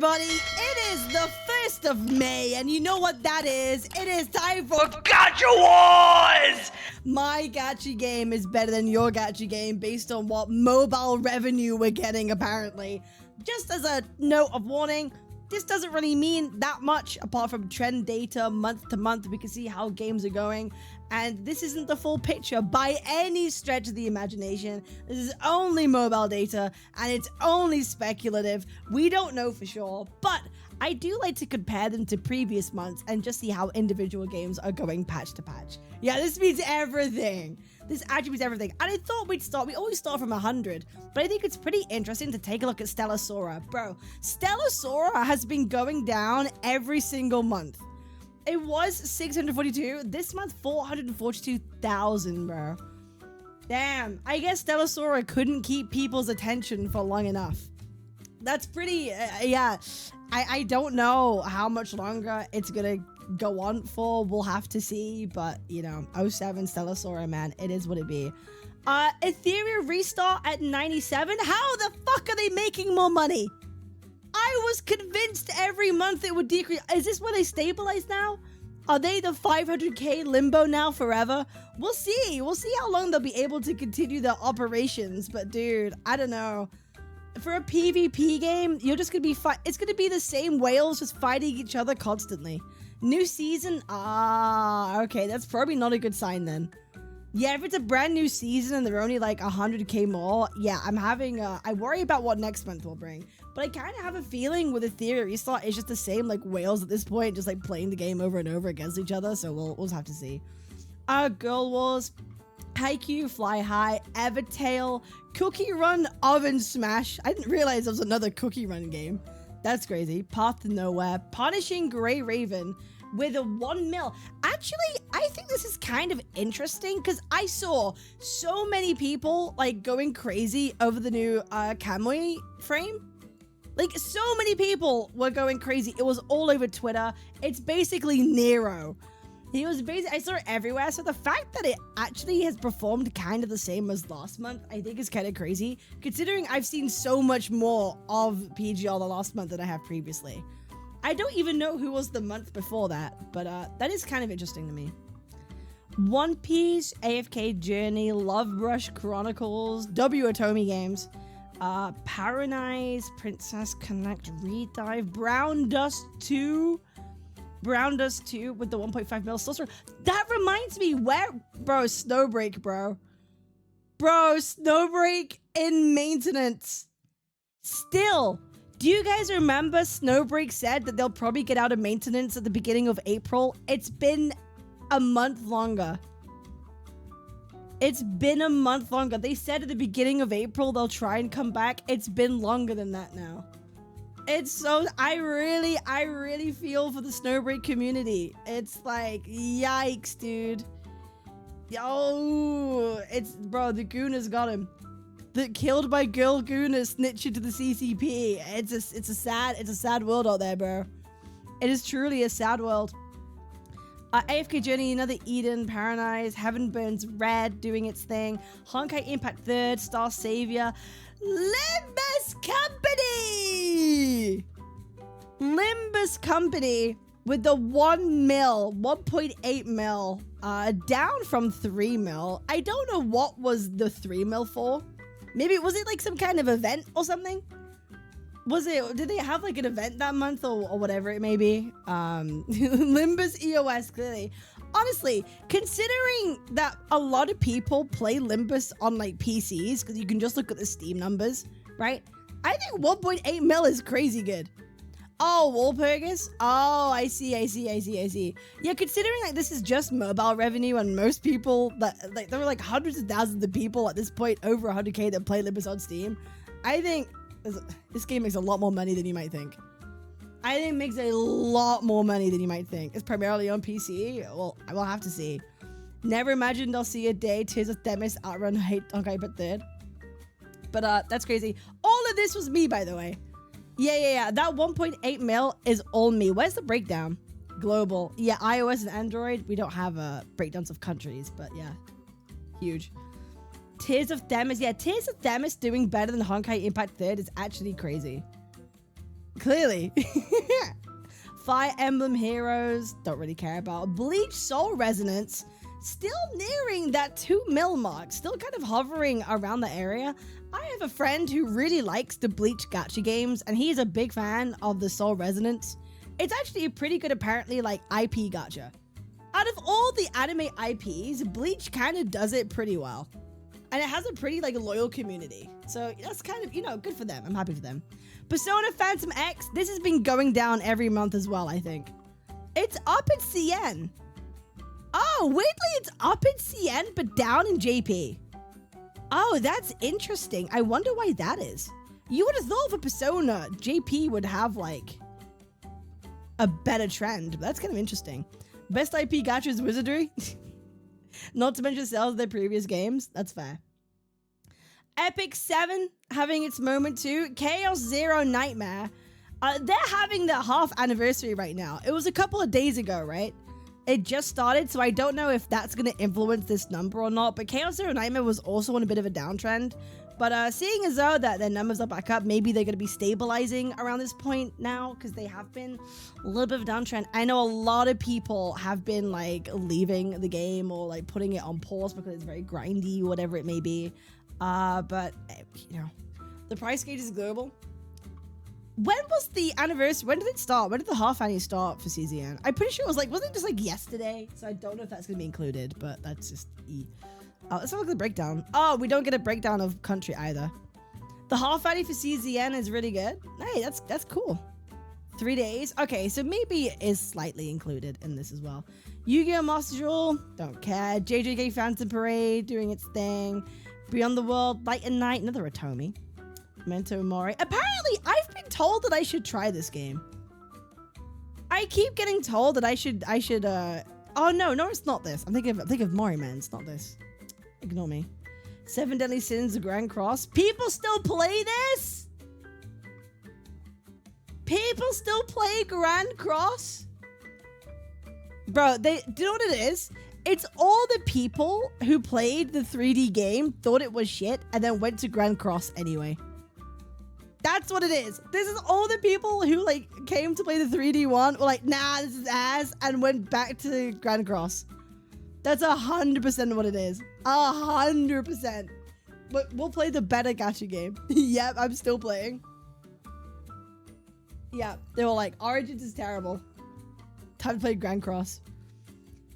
everybody? It is the 1st of May, and you know what that is. It is time for Gacha Wars! My Gacha game is better than your Gacha game based on what mobile revenue we're getting, apparently. Just as a note of warning, this doesn't really mean that much apart from trend data month to month. We can see how games are going, and this isn't the full picture by any stretch of the imagination. This is only mobile data, and it's only speculative. We don't know for sure, but I do like to compare them to previous months and just see how individual games are going patch to patch. Yeah, this means everything. This actually means everything. And I thought we always start from 100, but I think it's pretty interesting to take a look at Stellar Sora. Bro, Stellar Sora has been going down every single month. It was 642. This month, 442,000, bro. Damn. I guess Stellar Sora couldn't keep people's attention for long enough. That's pretty, yeah. I don't know how much longer it's gonna go on for. We'll have to see, but, you know, 07 Stellar Sora, man. It is what it be. Ethereum restart at 97. How the fuck are they making more money? I was convinced every month it would decrease. Is this where they stabilize now? Are they the 500k limbo now forever? We'll see. We'll see how long they'll be able to continue their operations. But dude, I don't know. For a PvP game, you're just gonna be it's gonna be the same whales just fighting each other constantly. New season? Ah, okay. That's probably not a good sign then. Yeah, if it's a brand new season and they're only like 100k more, yeah, I'm having I worry about what next month will bring. But I kind of have a feeling with Ethereum restart, it's just the same like whales at this point, just like playing the game over and over against each other. So we'll have to see. Girl Wars, Haikyuu, Fly High, Evertail, Cookie Run, Oven Smash. I didn't realize there was another Cookie Run game. That's crazy. Path to Nowhere, Punishing Grey Raven with a 1 mil. Actually, I think this is kind of interesting because I saw so many people like going crazy over the new Kamui frame. Like, so many people were going crazy. It was all over Twitter. It's basically Nero. He was basically, I saw it everywhere. So the fact that it actually has performed kind of the same as last month, I think is kind of crazy, considering I've seen so much more of PGL the last month than I have previously. I don't even know who was the month before that, but that is kind of interesting to me. One Piece, AFK Journey, Love Rush Chronicles, W Atomi Games, Paranize, Princess Connect, Redive, Brown Dust 2 with the 1.5 mil sorcerer. That reminds me, bro, Snowbreak, bro. Bro, Snowbreak in maintenance. Still. Do you guys remember Snowbreak said that they'll probably get out of maintenance at the beginning of April? It's been a month longer. It's been a month longer. They said at the beginning of April they'll try and come back. It's been longer than that now. It's so, I really feel for the Snowbreak community. It's like, yikes, dude. Yo, bro, the Gooner's got him. The killed by girl Gooner snitching to the CCP. It's a sad world out there, bro. It is truly a sad world. AFK Journey, another Eden, Paranize, Heaven Burns Red doing its thing, Honkai Impact 3rd, Star Savior, Limbus Company! Limbus Company with the 1.8 mil, down from 3 mil. I don't know what was the 3 mil for. Maybe, was it like some kind of event or something? Did they have like an event that month or whatever it may be? Limbus EOS, clearly. Honestly, considering that a lot of people play Limbus on like PCs, because you can just look at the Steam numbers, right? I think 1.8 mil is crazy good. Oh, Walpurgis? Oh, I see. Yeah, considering like this is just mobile revenue and most people that like there were like hundreds of thousands of people at this point over 100k that play Limbus on Steam. I think this game makes a lot more money than you might think. I think it makes a lot more money than you might think. It's primarily on PC. Well, I will have to see. Never imagined I'll see a day Tears of Themis outrun Honkai Impact 3rd. But that's crazy. All of this was me, by the way. Yeah. That 1.8 mil is all me. Where's the breakdown? Global. Yeah, iOS and Android. We don't have breakdowns of countries, but yeah. Huge. Tears of Themis. Yeah, Tears of Themis doing better than Honkai Impact 3rd is actually crazy. Clearly. Fire Emblem Heroes, don't really care about. Bleach Soul Resonance, still nearing that 2 mil mark, still kind of hovering around the area. I have a friend who really likes the Bleach gacha games, and he's a big fan of the Soul Resonance. It's actually a pretty good, apparently, like, IP gacha. Out of all the anime IPs, Bleach kind of does it pretty well. And it has a pretty, like, loyal community. So that's kind of, you know, good for them. I'm happy for them. Persona Phantom X, this has been going down every month as well, I think. It's up in CN. Oh, weirdly, it's up in CN, but down in JP. Oh, that's interesting. I wonder why that is. You would have thought for Persona, JP would have, like, a better trend. But that's kind of interesting. Best IP gacha is Wizardry. Not to mention sales of their previous games. That's fair. Epic 7 having its moment too. Chaos Zero Nightmare. They're having their half anniversary right now. It was a couple of days ago, right? It just started, so I don't know if that's going to influence this number or not. But Chaos Zero Nightmare was also on a bit of a downtrend. But seeing as though that their numbers are back up, maybe they're going to be stabilizing around this point now, because they have been a little bit of a downtrend. I know a lot of people have been like leaving the game or like putting it on pause because it's very grindy, whatever it may be. But you know, the price gauge is global. When was the anniversary? When did it start? When did the half annie start for CZN? I'm pretty sure it was like, wasn't it just like yesterday? So I don't know if that's going to be included, but that's just let's have a look at the breakdown. Oh, we don't get a breakdown of country either. The half annie for CZN is really good. Hey, that's cool. 3 days. Okay, so maybe it is slightly included in this as well. Yu-Gi-Oh! Master Duel, don't care. JJK Phantom Parade doing its thing. Beyond the World, Light and Night, another Otomi. Memento Mori. Apparently, I've been told that I should try this game. I keep getting told that I should, oh no, it's not this. I'm thinking of Mori Man, it's not this. Ignore me. 7 Deadly Sins, the Grand Cross. People still play this? People still play Grand Cross? Bro, do you know what it is? It's all the people who played the 3D game, thought it was shit, and then went to Grand Cross anyway. That's what it is. This is all the people who like came to play the 3D one, were like, nah, this is ass, and went back to Grand Cross. That's 100% what it is. 100%. But we'll play the better gacha game. Yep, I'm still playing. Yeah, they were like, Origins is terrible. Time to play Grand Cross.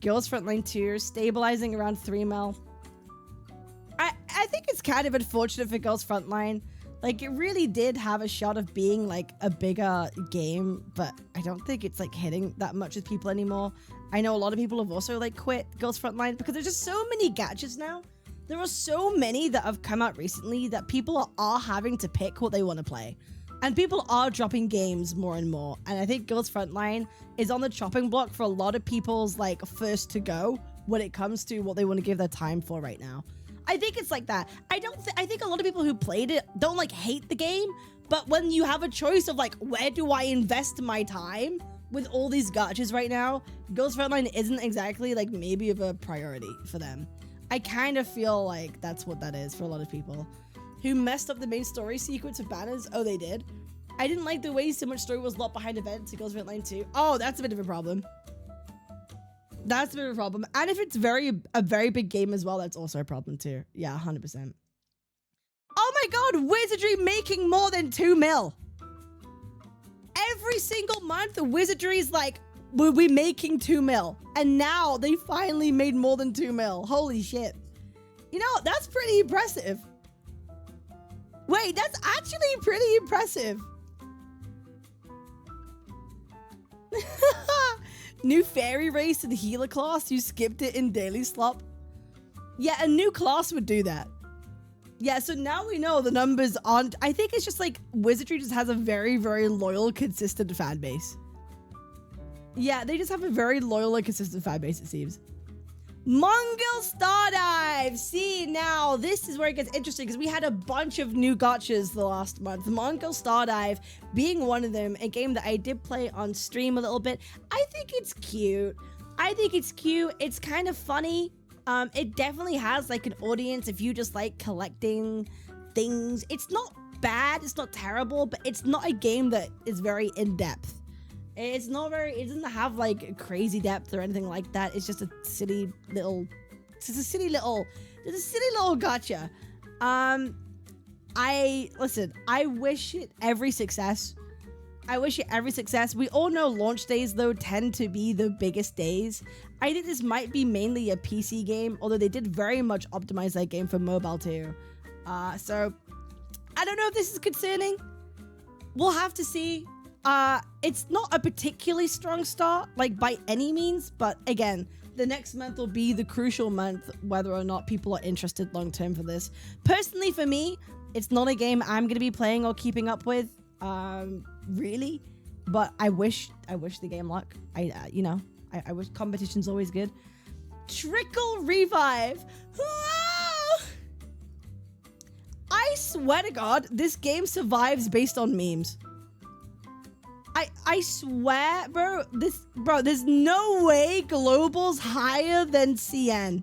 Girls Frontline 2, stabilizing around 3 mil. I think it's kind of unfortunate for Girls Frontline. Like, it really did have a shot of being, like, a bigger game, but I don't think it's, like, hitting that much with people anymore. I know a lot of people have also, like, quit Girls Frontline because there's just so many gachas now. There are so many that have come out recently that people are having to pick what they want to play. And people are dropping games more and more. And I think Girls Frontline is on the chopping block for a lot of people's, like, first to go when it comes to what they want to give their time for right now. I think it's like that. I think a lot of people who played it don't like hate the game, but when you have a choice of like, where do I invest my time with all these gachas right now, Girls Frontline isn't exactly like maybe of a priority for them. I kind of feel like that's what that is for a lot of people who messed up the main story sequence of banners. Oh, they did. I didn't like the way so much story was locked behind events in Girls Frontline 2. Oh, that's a bit of a problem. That's a bit of a problem. And if it's a very big game as well, that's also a problem too. Yeah, 100%. Oh my god, Wizardry making more than 2 mil. Every single month, Wizardry's like, we'll be making 2 mil. And now they finally made more than 2 mil. Holy shit. You know, that's pretty impressive. Wait, that's actually pretty impressive. New fairy race and healer class. You skipped it in daily slop. Yeah, a new class would do that. Yeah, so now we know the numbers aren't... I think it's just like Wizardry just has a very, very loyal, consistent fan base. Yeah, they just have a very loyal and consistent fan base, it seems. Mongol Stardive! See, now, this is where it gets interesting because we had a bunch of new gachas the last month. Mongol Stardive being one of them, a game that I did play on stream a little bit. I think it's cute. It's kind of funny. It definitely has, like, an audience if you just like collecting things. It's not bad, it's not terrible, but it's not a game that is very in-depth. It's not very, it doesn't have like crazy depth or anything like that. It's just a silly little, it's a silly little gacha. I wish it every success. We all know launch days though tend to be the biggest days. I think this might be mainly a PC game, although they did very much optimize that game for mobile too. So I don't know if this is concerning. We'll have to see. It's not a particularly strong start, like by any means, but again, the next month will be the crucial month whether or not people are interested long term for this. Personally, for me, it's not a game I'm going to be playing or keeping up with, really, but I wish the game luck. I wish competition's always good. Trickle Revive. I swear to God, this game survives based on memes. I swear, bro, there's no way Global's higher than CN.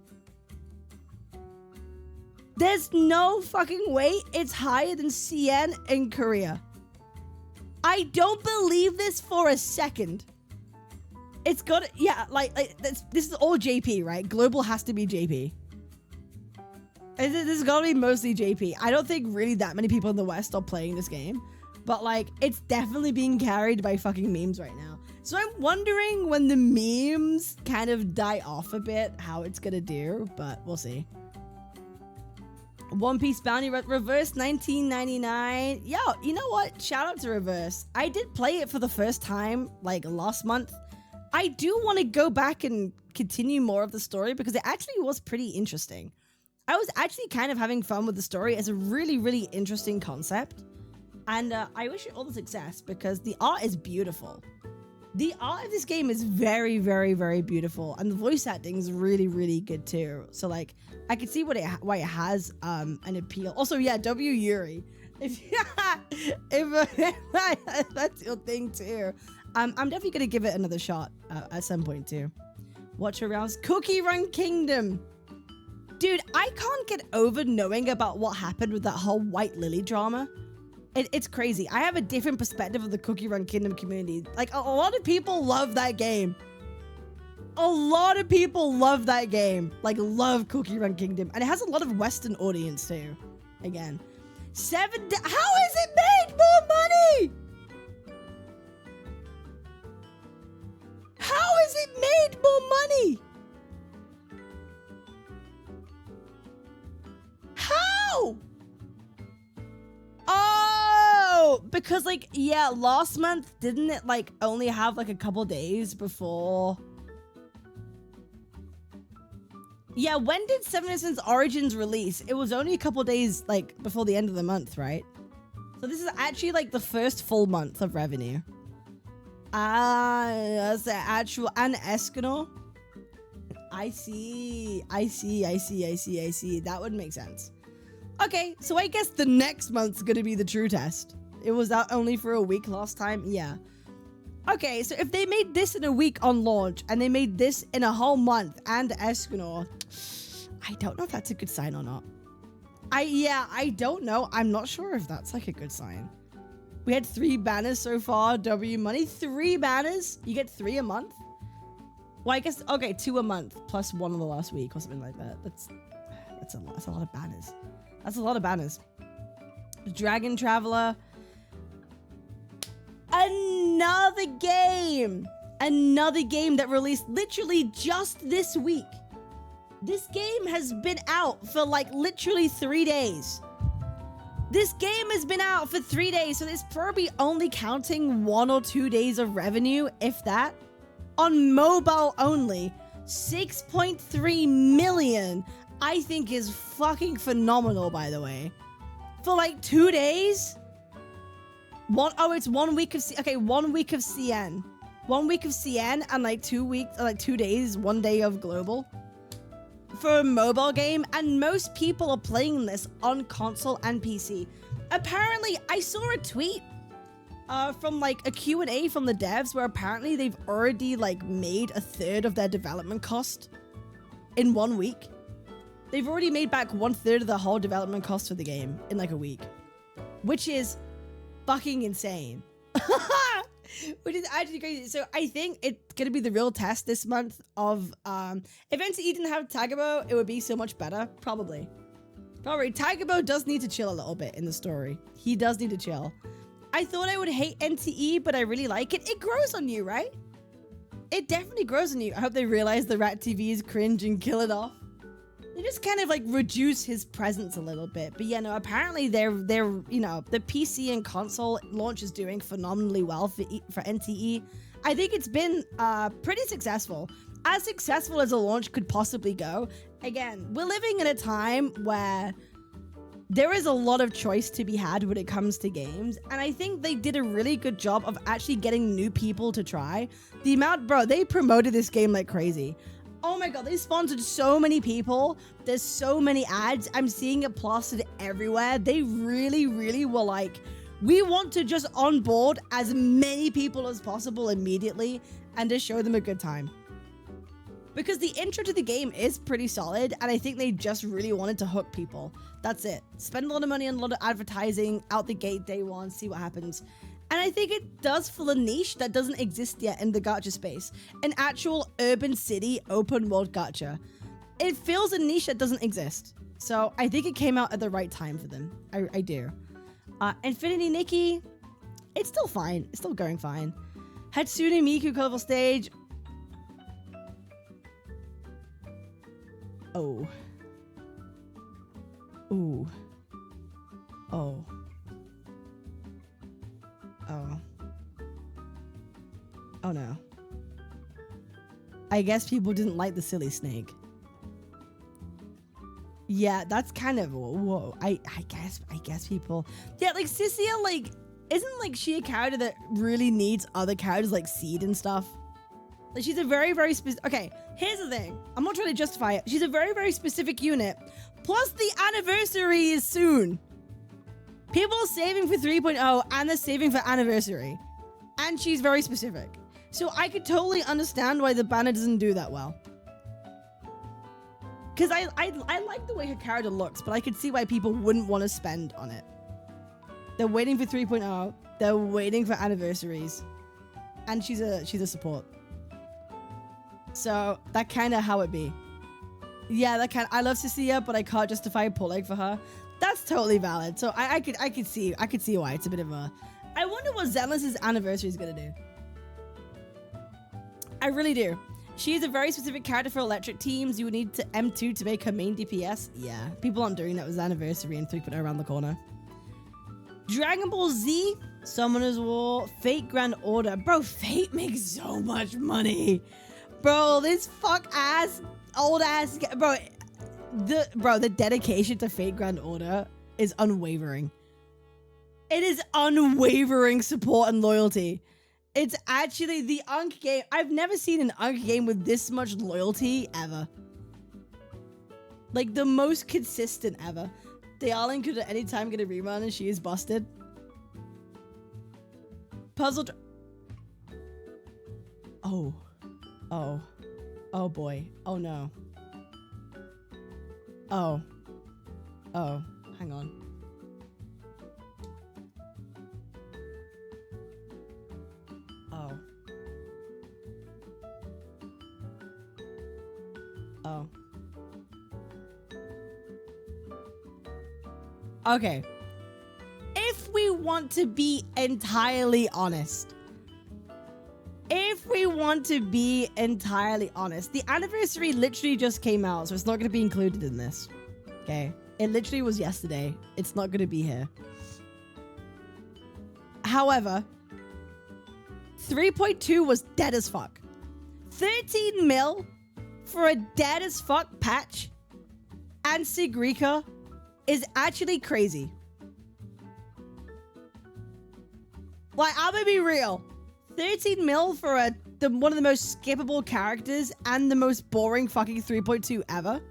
There's no fucking way it's higher than CN in Korea. I don't believe this for a second. It's got, yeah, this is all JP, right? Global has to be JP. This is gotta be mostly JP. I don't think really that many people in the West are playing this game. But, like, it's definitely being carried by fucking memes right now. So I'm wondering when the memes kind of die off a bit, how it's gonna do, but we'll see. One Piece Bounty Reverse 1999. Yo, you know what? Shout out to Reverse. I did play it for the first time, like, last month. I do want to go back and continue more of the story because it actually was pretty interesting. I was actually kind of having fun with the story as a really, really interesting concept. And I wish it all the success because the art is beautiful. The art of this game is very, very, very beautiful. And the voice acting is really, really good too. So like, I can see why it has an appeal. Also, yeah, W Yuri. If that's your thing too. I'm definitely going to give it another shot at some point too. Watch around Cookie Run Kingdom. Dude, I can't get over knowing about what happened with that whole White Lily drama. It's crazy. I have a different perspective of the Cookie Run Kingdom community. Like, a lot of people love that game. A lot of people love that game. Like, love Cookie Run Kingdom. And it has a lot of Western audience, too. Again. How has it made more money? How has it made more money? How? Oh, because like, yeah, last month, didn't it like only have like a couple days before? Yeah, when did Seven Innocents Origins release? It was only a couple days like before the end of the month, right? So this is actually like the first full month of revenue. That's the actual, and Escanor. I see. That would make sense. Okay, so I guess the next month's gonna be the true test. It was out only for a week last time, yeah. Okay, so if they made this in a week on launch, and they made this in a whole month, and Escanor, I don't know if that's a good sign or not. I don't know. I'm not sure if that's like a good sign. We had 3 banners so far, W Money. 3 banners? You get 3 a month? Well, I guess, okay, 2 a month, plus 1 in the last week, or something like that. That's a lot of banners. That's a lot of banners. Dragon Traveler. Another game that released literally just this week. This game has been out for like literally 3 days. This game has been out for 3 days, so it's probably only counting 1 or 2 days of revenue, if that. On mobile only, 6.3 million, I think is fucking phenomenal, by the way. For like 2 days? It's 1 week of, 1 week of CN. 1 week of CN and like 2 weeks, like 2 days, 1 day of global. For a mobile game, and most people are playing this on console and PC. Apparently, I saw a tweet from like a Q&A from the devs where apparently they've already like made 1/3 of their development cost in 1 week. They've already made back 1/3 of the whole development cost for the game in like a week. which is fucking insane. Which is actually crazy. So I think it's gonna be the real test this month of if NCE didn't have Tagabo, it would be so much better. Probably. Tagabo does need to chill a little bit in the story. He does need to chill. I thought I would hate NCE, but I really like it. It grows on you, right? It definitely grows on you. I hope they realize the Rat TV is cringe and kill it off. They just kind of like reduce his presence a little bit. But yeah, no, apparently they're you know, the PC and console launch is doing phenomenally well for NCE. I think it's been pretty successful. As successful as a launch could possibly go. Again, we're living in a time where there is a lot of choice to be had when it comes to games. And I think they did a really good job of actually getting new people to try. The amount, bro, they promoted this game like crazy. Oh my god, they sponsored so many people. There's so many ads. I'm seeing it plastered everywhere. They really, really were like, we want to just onboard as many people as possible immediately and just show them a good time. Because the intro to the game is pretty solid, and I think they just really wanted to hook people. That's it. Spend a lot of money on a lot of advertising out the gate day one, see what happens. And I think it does fill a niche that doesn't exist yet in the gacha space. An actual urban city open world gacha. It fills a niche that doesn't exist. So I think it came out at the right time for them. I do. Infinity Nikki, it's still fine. It's still going fine. Hatsune Miku colorful stage. Oh. Ooh. Oh. Oh. Oh no. I guess people didn't like the silly snake. Yeah, that's kind of whoa. I guess people. Yeah, like Ciccia, like, isn't like she a character that really needs other characters like Seed and stuff? Like she's a very, very specific. Okay, here's the thing. I'm not trying to justify it. She's a very, very specific unit. Plus the anniversary is soon. People are saving for 3.0 and they're saving for anniversary. And she's very specific. So I could totally understand why the banner doesn't do that well. Because I like the way her character looks, but I could see why people wouldn't want to spend on it. They're waiting for 3.0. They're waiting for anniversaries. And she's a support. So that kind of how it be. Yeah, I love Ciccia, but I can't justify pulling for her. That's totally valid. So I could see why it's a bit of a. I wonder what Zenless' anniversary is gonna do. I really do. She is a very specific character for electric teams. You would need to M2 to make her main DPS. Yeah, people aren't doing that with anniversary and 3.0 around the corner. Dragon Ball Z, Summoner's War, Fate Grand Order. Bro, Fate makes so much money. Bro, this old ass, the dedication to Fate Grand Order is unwavering. It is unwavering support and loyalty. It's actually the Unk game. I've never seen an Unk game with this much loyalty ever. Like the most consistent ever. The Arling could at any time get a rerun and she is busted. Puzzle. Oh. Oh. Oh boy. Oh no. Oh. Oh. Hang on. Oh. Oh. Okay. If we want to be entirely honest. The anniversary literally just came out, so it's not going to be included in this. Okay? It literally was yesterday. It's not going to be here. However, 3.2 was dead as fuck. 13 mil for a dead as fuck patch and Sigrika is actually crazy. Like, I'm gonna be real. 13 mil for one of the most skippable characters and the most boring fucking 3.2 ever.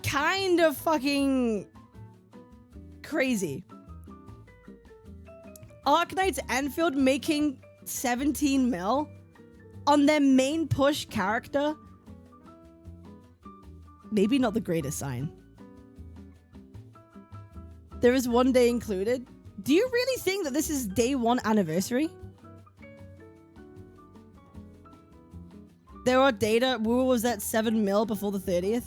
Kind of fucking crazy. Arknights Enfield making 17 mil on their main push character. Maybe not the greatest sign. There is 1 day included. Do you really think that this is day 1 anniversary? There are data. Woo was at 7 mil before the 30th.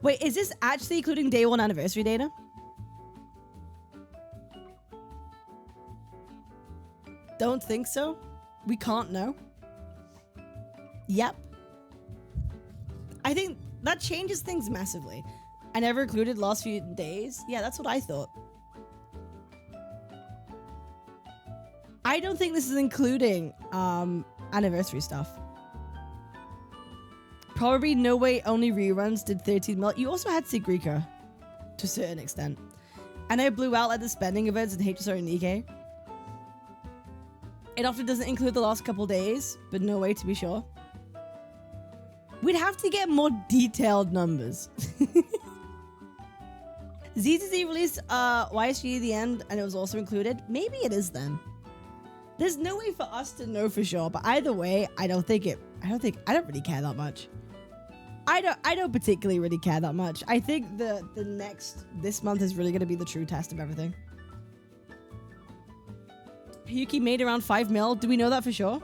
Wait, is this actually including day 1 anniversary data? Don't think so. We can't know. Yep. I think that changes things massively. I never included last few days. Yeah, that's what I thought. I don't think this is including anniversary stuff. Probably No Way Only reruns did 13 mil. You also had Sigrika to a certain extent. And I blew out at the spending events in HSR and Nikkei. It often doesn't include the last couple days, but no way to be sure. We'd have to get more detailed numbers. ZTZ released YSG at the end, and it was also included. Maybe it is then. There's no way for us to know for sure, but either way, I don't really care that much. I don't particularly really care that much. I think this month is really going to be the true test of everything. Yuki made around 5 mil. Do we know that for sure?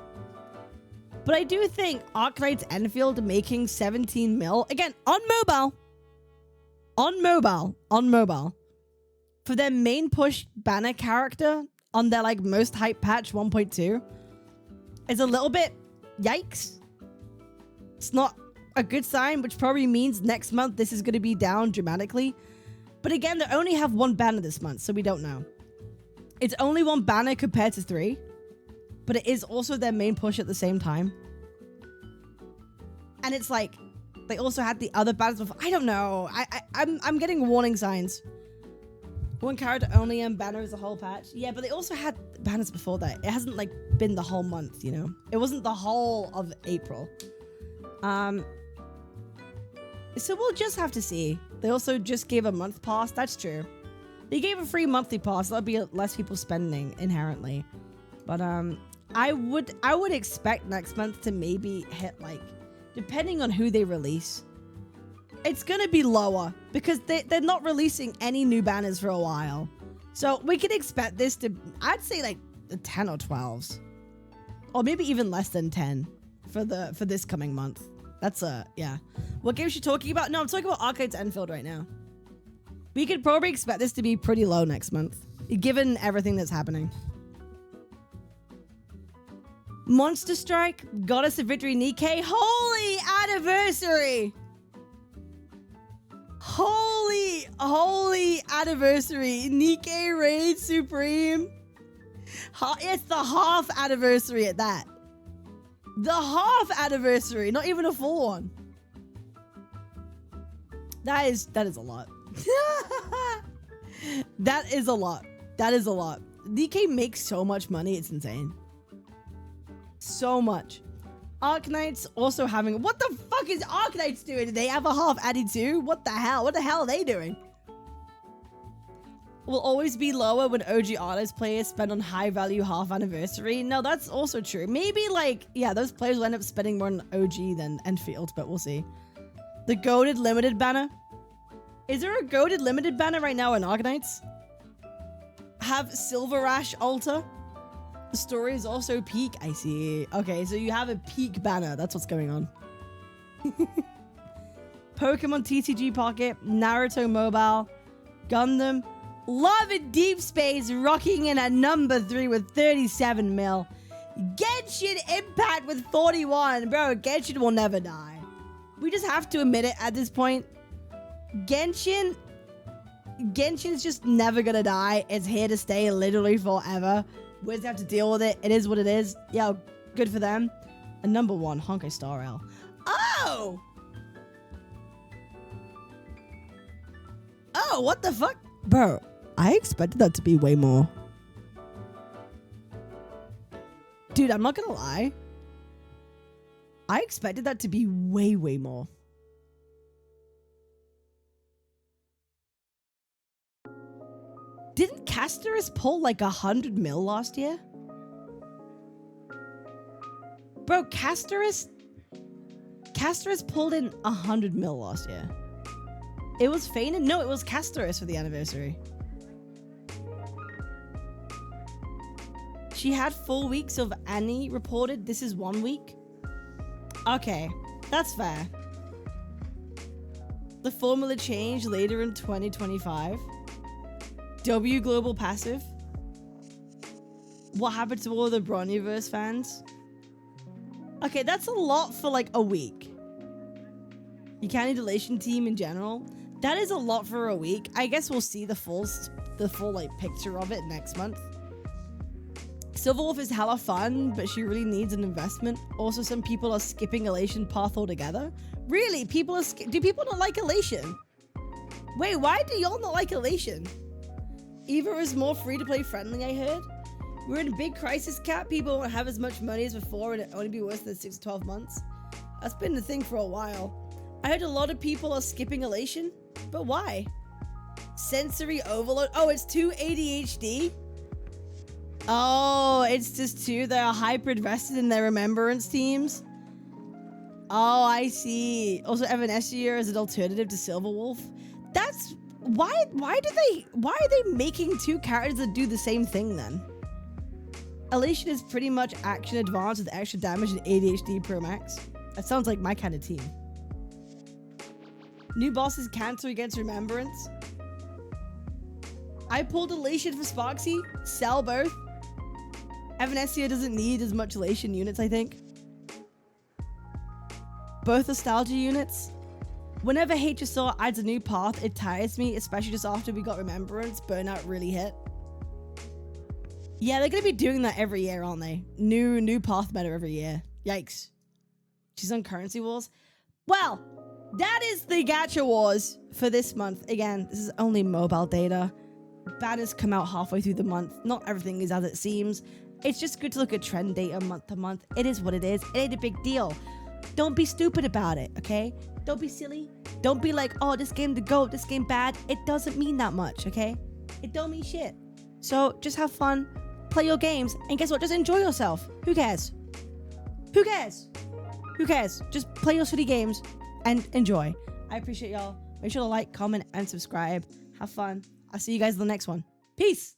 But I do think Arknight's Enfield making 17 mil, again, on mobile, for their main push banner character on their like most hype patch 1.2 is a little bit yikes. It's not a good sign, which probably means next month this is going to be down dramatically. But again, they only have 1 banner this month, so we don't know. It's only 1 banner compared to 3, but it is also their main push at the same time. And it's like, they also had the other banners before. I don't know. I'm getting warning signs. 1 character only and banner is the whole patch. Yeah, but they also had banners before that. It hasn't like been the whole month, you know? It wasn't the whole of April. So we'll just have to see. They also just gave a month pass. That's true. They gave a free monthly pass. That'll be less people spending inherently. But I would expect next month to maybe hit like, depending on who they release, it's gonna be lower because they're not releasing any new banners for a while. So we can expect this to, I'd say like the 10 or 12s, or maybe even less than 10 for this coming month. That's yeah. What game is she talking about? No, I'm talking about Arknight's Enfield right now. We could probably expect this to be pretty low next month, given everything that's happening. Monster Strike, Goddess of Victory Nikkei, holy anniversary! Holy anniversary! Nikkei Raid Supreme. It's the half anniversary at that. The half anniversary, not even a full one. That is a lot. That is a lot. That is a lot. Nikkei makes so much money, it's insane. So much. Arknights also having... What the fuck is Arknights doing? Did they have a half addy too? What the hell? What the hell are they doing? Will always be lower when OG artist players spend on high value half anniversary. No, that's also true. Maybe like, yeah, those players will end up spending more on OG than Enfield, but we'll see. The goated limited banner. Is there a goated limited banner right now in Arknights? Have Silver Ash altar. The story is also peak. I see. Okay, so you have a peak banner. That's what's going on. Pokemon TCG Pocket, Naruto Mobile, Gundam, Love in Deep Space rocking in at number 3 with 37 mil. Genshin Impact with 41. Bro, Genshin will never die. We just have to admit it at this point. Genshin's just never gonna die. It's here to stay literally forever. We just have to deal with it. It is what it is. Yeah, good for them. And number 1, Honkai Star Rail. Oh! Oh, what the fuck? Bro, I expected that to be way more. Dude, I'm not gonna lie. I expected that to be way, way more. Didn't Castorus pull like 100 mil last year? Bro, Castorus pulled in 100 mil last year. It was Fainin? No, it was Castoris for the anniversary. She had 4 weeks of Annie reported. This is 1 week. Okay, that's fair. The formula changed later in 2025. W Global Passive. What happened to all the Bronniverse fans? Okay, that's a lot for like a week. You can't delation team in general. That is a lot for a week. I guess we'll see the full like picture of it next month. Silverwolf is hella fun, but she really needs an investment. Also, some people are skipping Elation path altogether. Really? Do people not like Elation? Wait, why do y'all not like Elation? Eva is more free-to-play friendly, I heard. We're in a big crisis cap. People won't have as much money as before and it'll only be worse than 6 to 12 months. That's been the thing for a while. I heard a lot of people are skipping Elation, but why? Sensory overload. Oh, it's too ADHD? Oh, it's just two that are hyper-invested in their remembrance teams. Oh, I see. Also, Evanescence as an alternative to Silverwolf. That's why are they making 2 characters that do the same thing then? Elation is pretty much action advanced with extra damage and ADHD Pro Max. That sounds like my kind of team. New bosses cancel against remembrance. I pulled Elation for Sparksy. Sell both. Evanescence doesn't need as much Elation units, I think. Both nostalgia units. Whenever HSR adds a new path, it tires me, especially just after we got Remembrance. Burnout really hit. Yeah, they're gonna be doing that every year, aren't they? New path meta every year. Yikes. She's on Currency Wars. Well, that is the Gacha Wars for this month. Again, this is only mobile data. Banners come out halfway through the month. Not everything is as it seems. It's just good to look at trend data month to month. It is what it is. It ain't a big deal. Don't be stupid about it, okay? Don't be silly. Don't be like, oh, this game the GOAT, this game bad. It doesn't mean that much, okay? It don't mean shit. So just have fun, play your games, and guess what? Just enjoy yourself. Who cares? Who cares? Who cares? Just play your shitty games and enjoy. I appreciate y'all. Make sure to like, comment, and subscribe. Have fun. I'll see you guys in the next one. Peace.